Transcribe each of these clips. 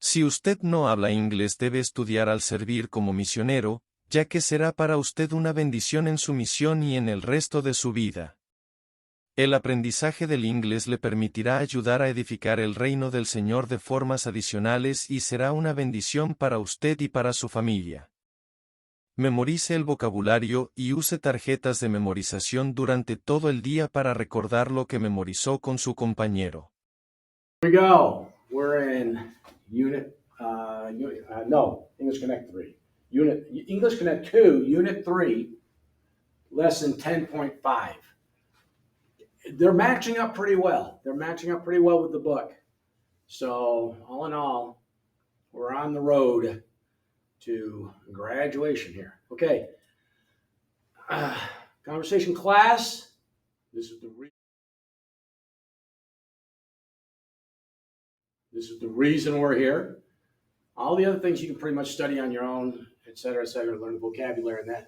Si usted no habla inglés, debe estudiar al servir como misionero, ya que será para usted una bendición en su misión y en el resto de su vida. El aprendizaje del inglés le permitirá ayudar a edificar el reino del Señor de formas adicionales y será una bendición para usted y para su familia. Memorice el vocabulario y use tarjetas de memorización durante todo el día para recordar lo que memorizó con su compañero. Here we go. We're in EnglishConnect 3. EnglishConnect 2, Unit 3, Lesson 10.5. They're matching up pretty well. They're matching up pretty well with the book. So, all in all, we're on the road to graduation here. Okay. Conversation class. This is the reason we're here. All the other things you can pretty much study on your own, et cetera, learn the vocabulary, and that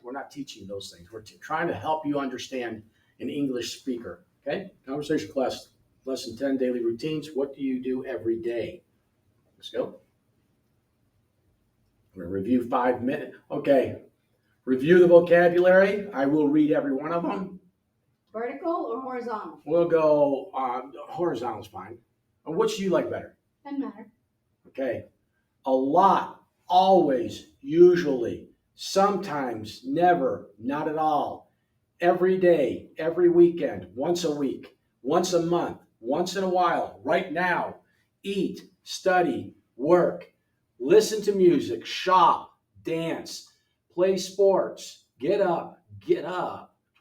we're not teaching those things. We're trying to help you understand an English speaker. Okay? Conversation class, lesson 10, daily routines. What do you do every day? Let's go. We're going to review 5 minutes. Okay. Review the vocabulary. I will read every one of them. Vertical or horizontal? We'll go horizontal is fine. Which do you like better? Doesn't matter. Okay. A lot, always, usually, sometimes, never, not at all, every day, every weekend, once a week, once a month, once in a while, right now, eat, study, work, listen to music, shop, dance, play sports, get up,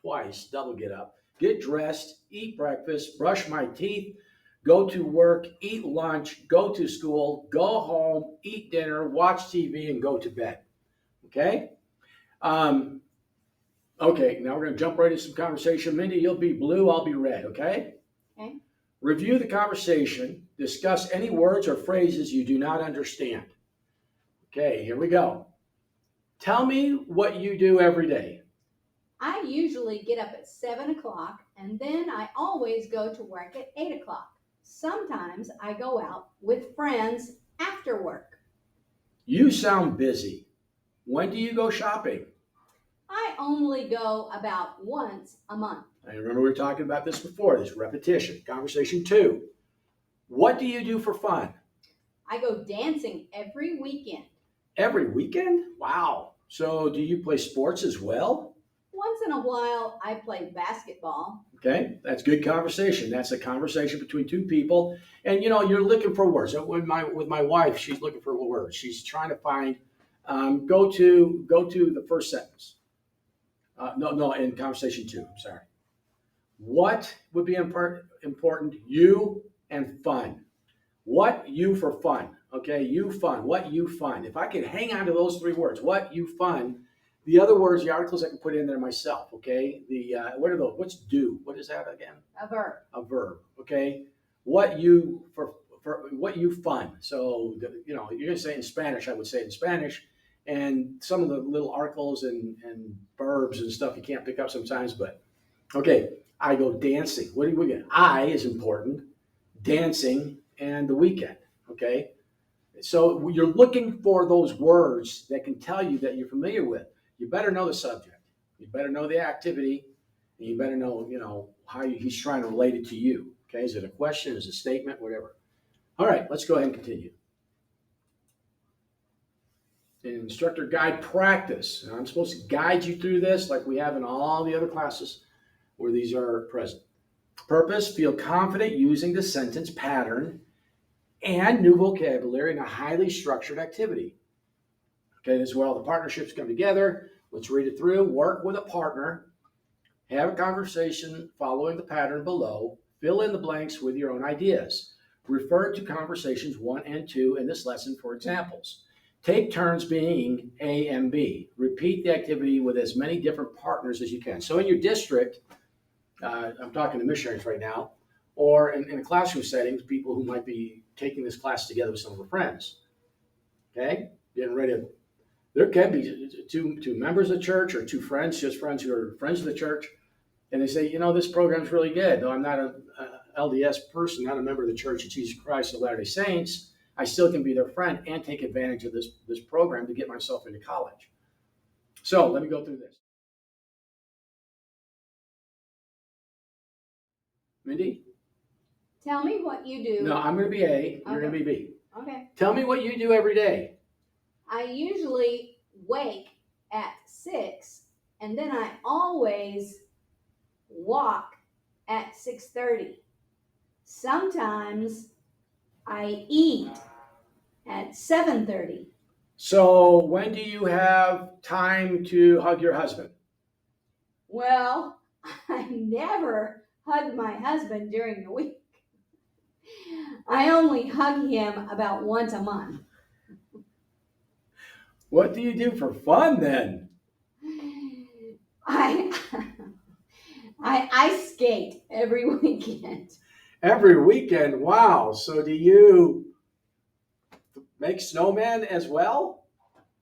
twice, double get up, get dressed, eat breakfast, brush my teeth, go to work, eat lunch, go to school, go home, eat dinner, watch TV, and go to bed. Okay? Okay, now we're going to jump right into some conversation. Mindy, you'll be blue, I'll be red, okay? Okay. Review the conversation. Discuss any words or phrases you do not understand. Okay, here we go. Tell me what you do every day. I usually get up at 7 o'clock, and then I always go to work at 8 o'clock. Sometimes I go out with friends after work. You sound busy. When do you go shopping? I only go about once a month. I remember we were talking about this before, this repetition. Conversation 2. What do you do for fun? I go dancing every weekend. Every weekend? Wow. So do you play sports as well? Once in a while, I play basketball. Okay, that's good conversation. That's a conversation between two people. And, you know, you're looking for words. With my wife, she's looking for words. She's trying to find, go to the first sentence. No, in conversation 2, sorry. What would be important? You and fun. What, you for fun. Okay, you fun. What, you fun. If I could hang on to those 3 words, what, you fun. The other words, the articles I can put in there myself, okay? What are those? What's do? What is that again? A verb. A verb, okay? What you for what you fun. So, you know, you're gonna say it in Spanish, I would say it in Spanish. And some of the little articles and verbs and stuff you can't pick up sometimes, but okay, I go dancing. What do we get? I is important, dancing, and the weekend, okay? So you're looking for those words that can tell you that you're familiar with. You better know the subject. You better know the activity, and you better know, you know, how he's trying to relate it to you. Okay, is it a question? Is it a statement? Whatever. All right, let's go ahead and continue. Instructor guide practice. And I'm supposed to guide you through this like we have in all the other classes where these are present. Purpose, feel confident using the sentence pattern and new vocabulary in a highly structured activity. Okay, this is where all the partnerships come together. Let's read it through. Work with a partner. Have a conversation following the pattern below. Fill in the blanks with your own ideas. Refer to conversations 1 and 2 in this lesson for examples. Take turns being A and B. Repeat the activity with as many different partners as you can. So in your district, I'm talking to missionaries right now, or in a classroom settings, people who might be taking this class together with some of their friends. Okay, getting ready to. There can be two members of the church or 2 friends, just friends who are friends of the church, and they say, you know, this program's really good. Though I'm not a LDS person, not a member of the Church of Jesus Christ of Latter-day Saints, I still can be their friend and take advantage of this program to get myself into college. So let me go through this. Mindy? Tell me what you do. No, I'm going to be A. You're going to be B. Okay. Tell me what you do every day. I usually wake at 6, and then I always walk at 6:30. Sometimes I eat at 7:30. So when do you have time to hug your husband? Well, I never hug my husband during the week. I only hug him about once a month. What do you do for fun then? I ice skate every weekend. Every weekend? Wow. So do you make snowmen as well?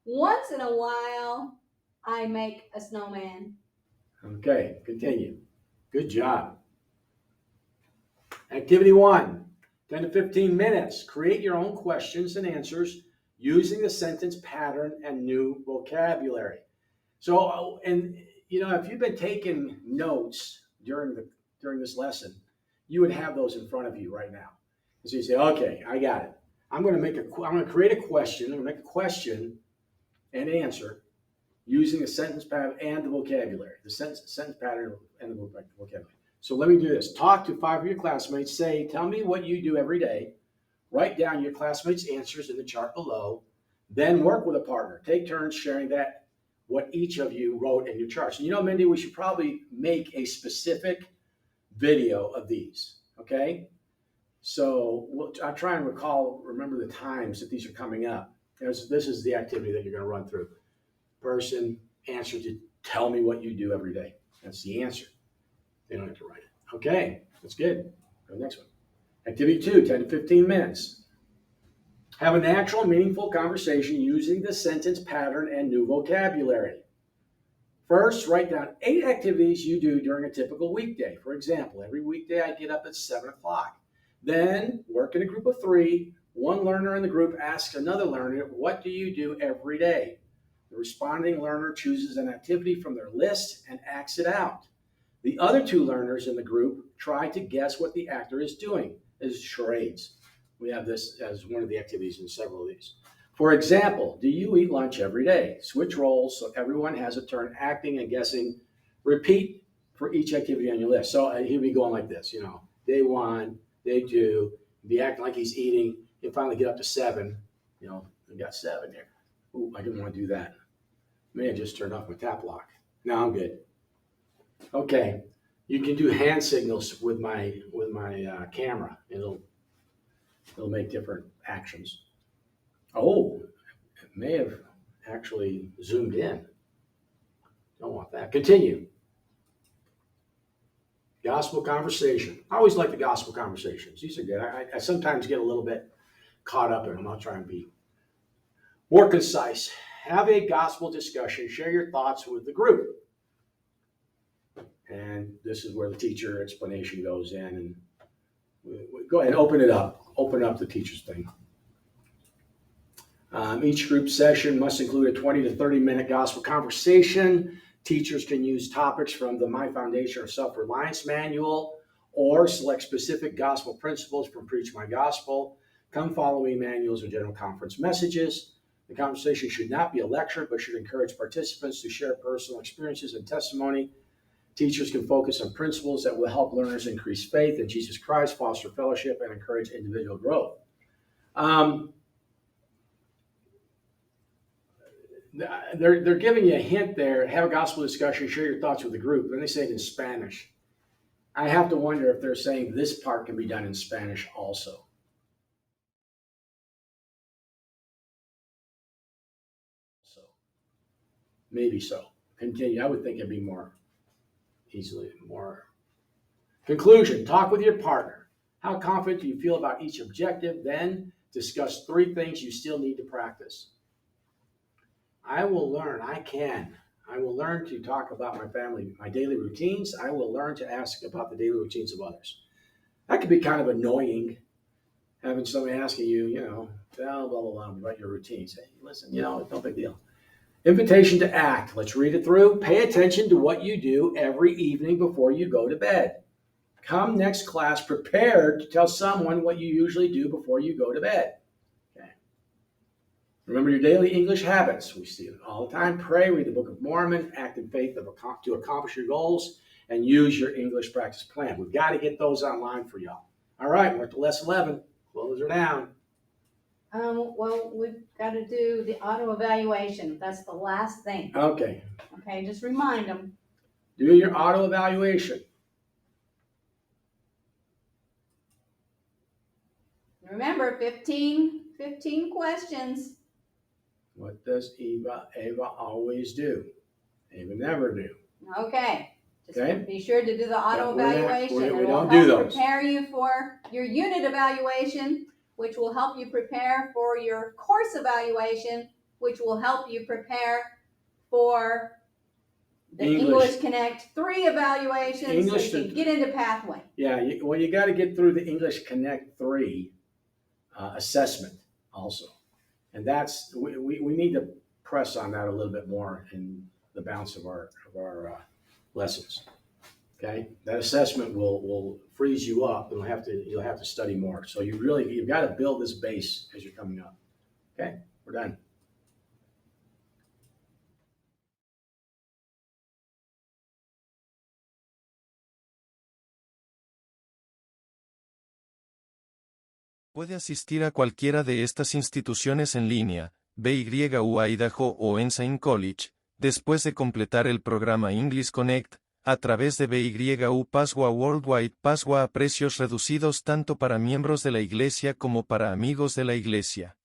Once in a while, I make a snowman. Okay, continue. Good job. Activity 1, 10 to 15 minutes. Create your own questions and answers using the sentence pattern and new vocabulary. So, and you know, if you've been taking notes during this lesson, you would have those in front of you right now. So you say, okay, I got it. I'm going to create a question. I'm going to make a question and answer using the sentence pattern and the vocabulary, the sentence pattern and the vocabulary. So let me do this. Talk to 5 of your classmates. Say, tell me what you do every day. Write down your classmates' answers in the chart below. Then work with a partner. Take turns sharing what each of you wrote in your charts. And you know, Mindy, we should probably make a specific video of these, okay? So I'll try and remember the times that these are coming up. This is the activity that you're going to run through. Person, answer to tell me what you do every day. That's the answer. They don't have to write it. Okay, that's good. Go to the next one. Activity 2, 10 to 15 minutes. Have a natural, meaningful conversation using the sentence pattern and new vocabulary. First, write down 8 activities you do during a typical weekday. For example, every weekday I get up at 7 o'clock. Then work in a group of 3. One learner in the group asks another learner, what do you do every day? The responding learner chooses an activity from their list and acts it out. The other 2 learners in the group try to guess what the actor is doing. This is charades. We have this as one of the activities in several of these. For example, do you eat lunch every day? Switch roles so everyone has a turn acting and guessing. Repeat for each activity on your list. So he'll be going like this, day 1, day 2, be acting like he's eating. He'll finally get up to 7. We got 7 here. Ooh, I didn't want to do that. May have just turned off my tap lock. No, I'm good. Okay, you can do hand signals with my camera. It'll make different actions. Oh, it may have actually zoomed in. Don't want that. Continue. Gospel conversation. I always like the gospel conversations. These are good. I sometimes get a little bit caught up in them. I'll try and be more concise. Have a gospel discussion. Share your thoughts with the group. And this is where the teacher explanation goes in. And go ahead and open it up. Open up the teacher's thing. Each group session must include a 20 to 30 minute gospel conversation. Teachers can use topics from the My Foundation or Self-Reliance Manual or select specific gospel principles from Preach My Gospel, Come Follow Me manuals, or general conference messages. The conversation should not be a lecture, but should encourage participants to share personal experiences and testimony. Teachers can focus on principles that will help learners increase faith in Jesus Christ, foster fellowship, and encourage individual growth. They're giving you a hint there. Have a gospel discussion, share your thoughts with the group. Then they say it in Spanish. I have to wonder if they're saying this part can be done in Spanish also. Maybe so. Continue. I would think it'd be more. Conclusion, talk with your partner. How confident do you feel about each objective? Then discuss 3 things you still need to practice. I will learn to talk about my family, my daily routines. I will learn to ask about the daily routines of others. That could be kind of annoying. having somebody asking you, blah, blah, blah, blah, about your routine. Say, listen, no big deal. Invitation to act. Let's read it through. Pay attention to what you do every evening before you go to bed. Come next class prepared to tell someone what you usually do before you go to bed. Okay. Remember your daily English habits. We see it all the time. Pray, read the Book of Mormon, act in faith to accomplish your goals, and use your English practice plan. We've got to get those online for y'all. All right, we're at lesson 11. Clothes are down. Well, we've got to do the auto evaluation. That's the last thing. Okay. Okay, just remind them. Do your auto evaluation. Remember, 15 questions. What does Ava always do? Ava never do. Okay. Just Okay. be sure to do the auto Yeah, evaluation. we It don't will do help those. prepare you for your unit evaluation, which will help you prepare for your course evaluation, which will help you prepare for the EnglishConnect 3 evaluation, so you get into pathway. Yeah, you got to get through the EnglishConnect 3 assessment also. And that's, we need to press on that a little bit more in the balance of our lessons. Okay, that assessment will freeze you up, and you'll have to study more. So you've got to build this base as you're coming up. Okay, we're done. Puede asistir a cualquiera de estas instituciones en línea, BYU Idaho o Ensign College, después de completar el programa EnglishConnect, a través de BYU Paswa Worldwide Paswa a precios reducidos tanto para miembros de la Iglesia como para amigos de la Iglesia.